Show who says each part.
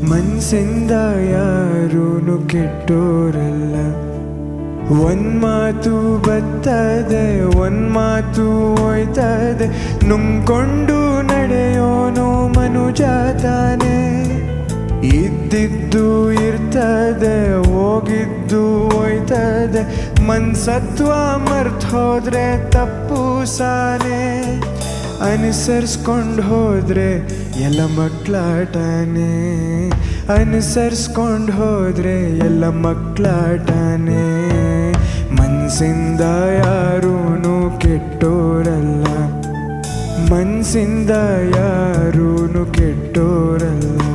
Speaker 1: ಮನ್ಸಿಂದ ಯಾರೂನು ಕೆಟ್ಟೋರಲ್ಲ. ಒಂದ್ ಮಾತು ಬರ್ತದೆ, ಒಂದ್ ಮಾತು ಹೋಯ್ತದೆ, ನುಂಗ್ಕೊಂಡು ನಡೆಯೋನು ಮನುಜ ತಾನೆ. ಇದ್ದಿದ್ದು ಇರ್ತದೆ, ಹೋಗಿದ್ದು ಹೋಯ್ತದೆ, ಮನ್ಸತ್ವ ಮರ್ತ್ ಹೋದ್ರೆ ತಪ್ಪು ಸಾನೆ. ಅನುಸರಿಸ್ಕೊಂಡು ಹೋದ್ರೆ ಎಲ್ಲ ಮಕ್ಕಳಾಟನೇ, ಅನುಸರಿಸ್ಕೊಂಡು ಹೋದ್ರೆ ಎಲ್ಲ ಮಕ್ಕಳಾಟನೇ. ಮನ್ಸಿಂದ ಯಾರೂನು ಕೆಟ್ಟೋರಲ್ಲ, ಮನ್ಸಿಂದ ಯಾರೂನು ಕೆಟ್ಟೋರಲ್ಲ.